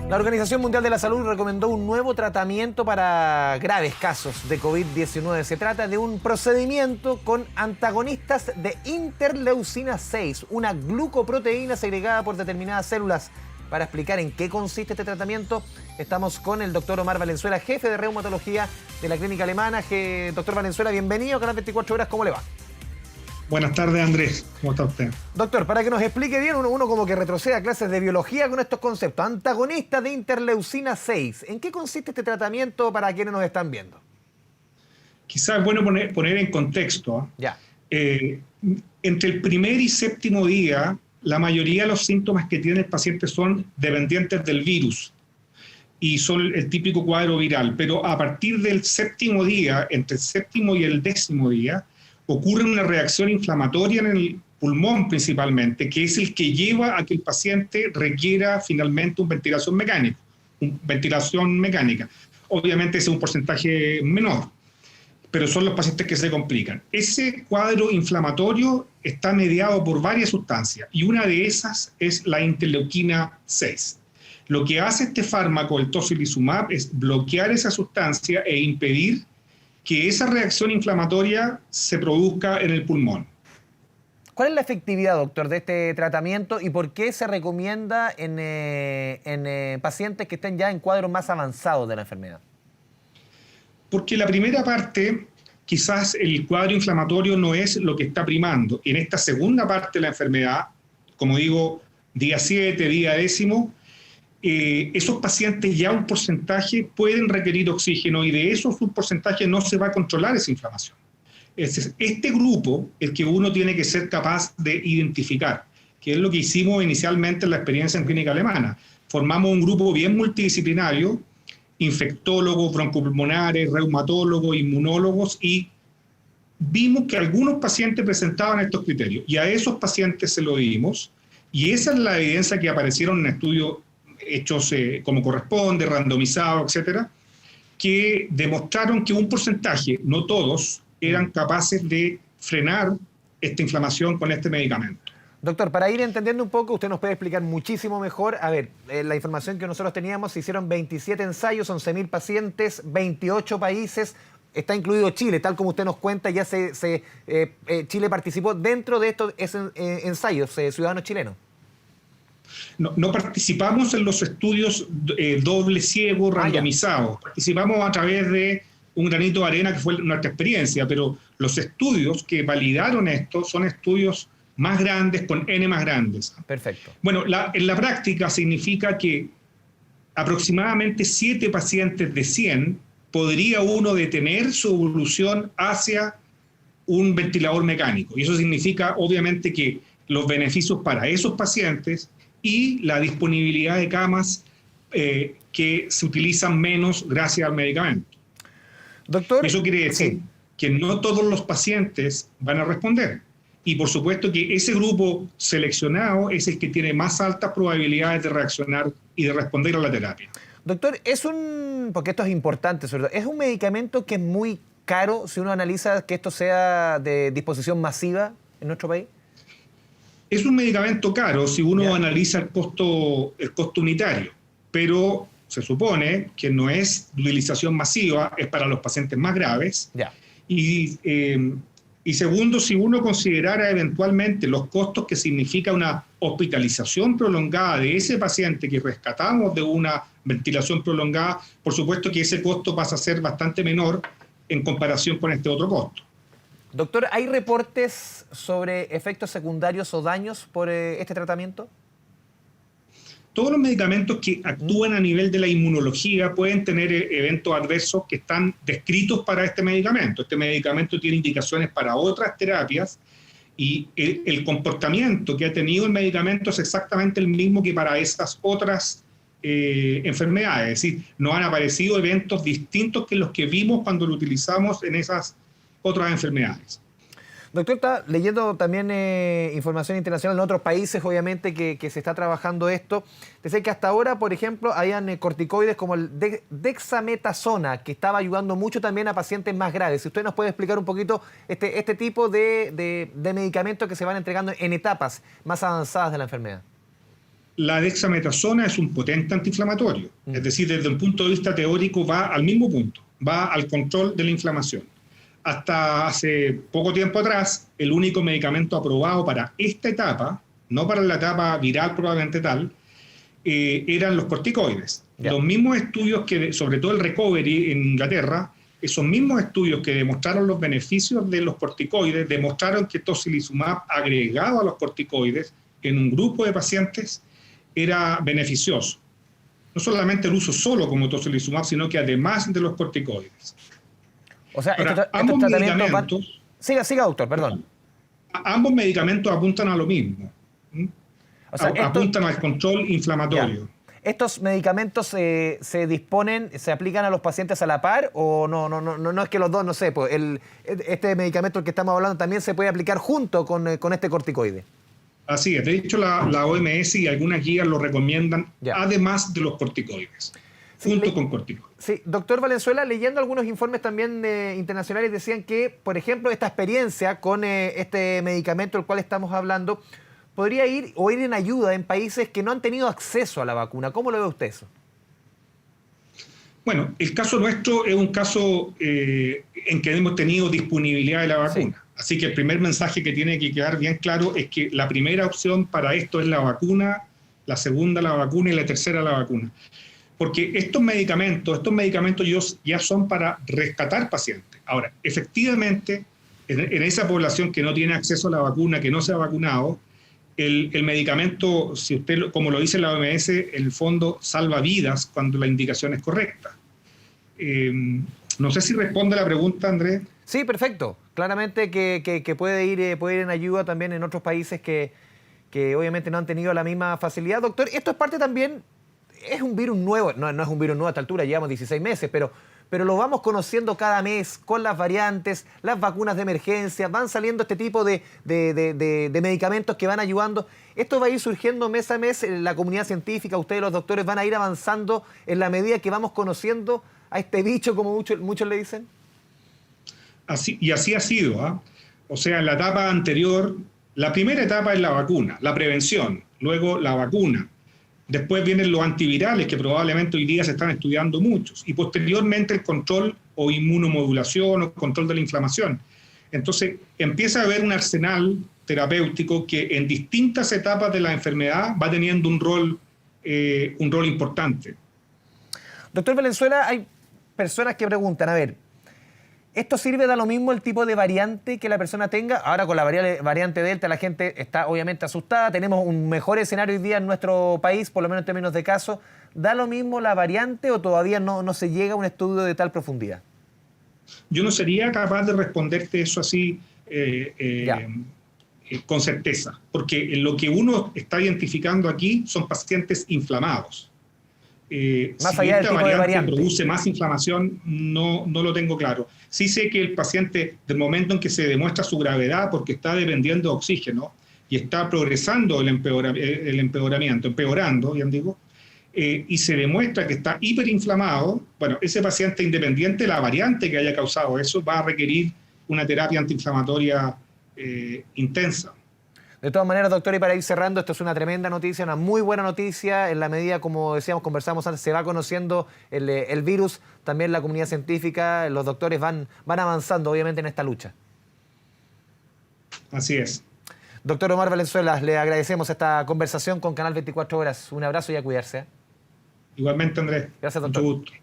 La Organización Mundial de la Salud recomendó un nuevo tratamiento para graves casos de COVID-19. Se trata de un procedimiento con antagonistas de interleucina 6, una glucoproteína segregada por determinadas células. Para explicar en qué consiste este tratamiento, estamos con el doctor Omar Valenzuela, jefe de reumatología de la Clínica Alemana. Doctor Valenzuela, bienvenido a Canal 24 Horas. ¿Cómo le va? Buenas tardes, Andrés. ¿Cómo está usted? Doctor, para que nos explique bien, uno como que retrocede a clases de biología con estos conceptos. Antagonistas de interleucina 6. ¿En qué consiste este tratamiento para quienes nos están viendo? Quizás es bueno poner en contexto. Ya. Entre el primer y séptimo día, la mayoría de los síntomas que tiene el paciente son dependientes del virus y son el típico cuadro viral. Pero a partir del séptimo día, entre el séptimo y el 10º día, ocurre una reacción inflamatoria en el pulmón principalmente, que es el que lleva a que el paciente requiera finalmente una ventilación mecánica. Obviamente ese es un porcentaje menor, pero son los pacientes que se complican. Ese cuadro inflamatorio está mediado por varias sustancias y una de esas es la interleuquina 6. Lo que hace este fármaco, el tocilizumab, es bloquear esa sustancia e impedir que esa reacción inflamatoria se produzca en el pulmón. ¿Cuál es la efectividad, doctor, de este tratamiento y por qué se recomienda en pacientes que estén ya en cuadros más avanzados de la enfermedad? Porque la primera parte, quizás el cuadro inflamatorio no es lo que está primando. En esta segunda parte de la enfermedad, como digo, día 7, día 10, esos pacientes ya un porcentaje pueden requerir oxígeno y de esos un porcentaje no se va a controlar esa inflamación. Este grupo es que uno tiene que ser capaz de identificar, que es lo que hicimos inicialmente en la experiencia en Clínica Alemana. Formamos un grupo bien multidisciplinario, infectólogos, broncopulmonares, reumatólogos, inmunólogos, y vimos que algunos pacientes presentaban estos criterios y a esos pacientes se lo dimos, y esa es la evidencia que aparecieron en estudios hechos como corresponde, randomizados, etcétera, que demostraron que un porcentaje, no todos, eran capaces de frenar esta inflamación con este medicamento. Doctor, para ir entendiendo un poco, usted nos puede explicar muchísimo mejor. A ver, la información que nosotros teníamos, se hicieron 27 ensayos, 11.000 pacientes, 28 países, está incluido Chile, tal como usted nos cuenta, ya Chile participó dentro de estos ensayos, ciudadanos chilenos. No participamos en los estudios doble ciego randomizados. Participamos a través de un granito de arena que fue nuestra experiencia, pero los estudios que validaron esto son estudios más grandes, con N más grandes. Perfecto. Bueno, en la práctica significa que aproximadamente 7 pacientes de 100 podría uno detener su evolución hacia un ventilador mecánico. Y eso significa, obviamente, que los beneficios para esos pacientes y la disponibilidad de camas que se utilizan menos gracias al medicamento. Doctor, eso quiere decir que no todos los pacientes van a responder. Y por supuesto que ese grupo seleccionado es el que tiene más altas probabilidades de reaccionar y de responder a la terapia. Doctor, porque esto es importante, sobre todo, ¿es un medicamento que es muy caro si uno analiza que esto sea de disposición masiva en nuestro país? Es un medicamento caro si uno analiza el costo unitario, pero se supone que no es de utilización masiva, es para los pacientes más graves. Y segundo, si uno considerara eventualmente los costos que significa una hospitalización prolongada de ese paciente que rescatamos de una ventilación prolongada, por supuesto que ese costo pasa a ser bastante menor en comparación con este otro costo. Doctor, ¿hay reportes sobre efectos secundarios o daños por este tratamiento? Todos los medicamentos que actúan a nivel de la inmunología pueden tener eventos adversos que están descritos para este medicamento. Este medicamento tiene indicaciones para otras terapias y el comportamiento que ha tenido el medicamento es exactamente el mismo que para esas otras enfermedades. Es decir, no han aparecido eventos distintos que los que vimos cuando lo utilizamos en esas otras enfermedades. Doctor, está leyendo también información internacional en otros países, obviamente, que se está trabajando esto. Dice que hasta ahora, por ejemplo, habían corticoides como el dexametasona, que estaba ayudando mucho también a pacientes más graves. Si usted nos puede explicar un poquito este tipo de medicamentos que se van entregando en etapas más avanzadas de la enfermedad. la dexametasona es un potente antiinflamatorio. Es decir, desde un punto de vista teórico va al mismo punto, va al control de la inflamación. Hasta hace poco tiempo atrás, el único medicamento aprobado para esta etapa, no para la etapa viral probablemente tal, eran los corticoides. Los mismos estudios que, sobre todo el Recovery en Inglaterra, esos mismos estudios que demostraron los beneficios de los corticoides, demostraron que tocilizumab agregado a los corticoides en un grupo de pacientes era beneficioso. No solamente el uso solo como tocilizumab, sino que además de los corticoides. O sea, Ahora, ambos medicamentos... Siga, doctor, perdón. Ambos medicamentos apuntan a lo mismo. O sea, apuntan al control inflamatorio. Ya. ¿Estos medicamentos se disponen, se aplican a los pacientes a la par o no es que los dos, no sé, pues este medicamento del que estamos hablando también se puede aplicar junto con este corticoide? Así es. De hecho, la OMS y algunas guías lo recomiendan además de los corticoides, junto con corticoides. Sí, doctor Valenzuela, leyendo algunos informes también internacionales decían que, por ejemplo, esta experiencia con este medicamento del cual estamos hablando podría ir en ayuda en países que no han tenido acceso a la vacuna. ¿Cómo lo ve usted eso? Bueno, el caso nuestro es un caso en que hemos tenido disponibilidad de la vacuna. Sí. Así que el primer mensaje que tiene que quedar bien claro es que la primera opción para esto es la vacuna, la segunda la vacuna y la tercera la vacuna. Porque estos medicamentos ya son para rescatar pacientes. Ahora, efectivamente, en esa población que no tiene acceso a la vacuna, que no se ha vacunado, el medicamento, si usted, como lo dice la OMS, en el fondo salva vidas cuando la indicación es correcta. No sé si responde a la pregunta, Andrés. Sí, perfecto. Claramente que puede ir en ayuda también en otros países que obviamente no han tenido la misma facilidad. Doctor, esto es parte también, es un virus nuevo, no es un virus nuevo a esta altura, llevamos 16 meses, pero lo vamos conociendo cada mes con las variantes, las vacunas de emergencia, van saliendo este tipo de medicamentos que van ayudando. Esto va a ir surgiendo mes a mes, la comunidad científica, ustedes los doctores van a ir avanzando en la medida que vamos conociendo a este bicho, como muchos le dicen. Así ha sido, ¿eh? O sea, en la etapa anterior, la primera etapa es la vacuna, la prevención, luego la vacuna. Después vienen los antivirales, que probablemente hoy día se están estudiando muchos, y posteriormente el control o inmunomodulación o control de la inflamación. Entonces, empieza a haber un arsenal terapéutico que en distintas etapas de la enfermedad va teniendo un rol importante. Doctor Valenzuela, hay personas que preguntan, a ver, ¿esto sirve, da lo mismo el tipo de variante que la persona tenga? Ahora con la variante Delta la gente está obviamente asustada, tenemos un mejor escenario hoy día en nuestro país, por lo menos en términos de casos. ¿Da lo mismo la variante o todavía no se llega a un estudio de tal profundidad? Yo no sería capaz de responderte eso así con certeza, porque lo que uno está identificando aquí son pacientes inflamados. Más si allá del esta tipo de variante produce más inflamación, no lo tengo claro. Sí sé que el paciente, del momento en que se demuestra su gravedad, porque está dependiendo de oxígeno y está progresando el empeoramiento, empeorando, bien digo, y se demuestra que está hiperinflamado, bueno, ese paciente, independiente de la variante que haya causado eso, va a requerir una terapia antiinflamatoria intensa. De todas maneras, doctor, y para ir cerrando, esto es una tremenda noticia, una muy buena noticia. En la medida, como decíamos, conversamos antes, se va conociendo el virus, también la comunidad científica, los doctores van avanzando, obviamente, en esta lucha. Así es. Doctor Omar Valenzuela, le agradecemos esta conversación con Canal 24 Horas. Un abrazo y a cuidarse. Igualmente, Andrés. Gracias, doctor. Mucho gusto.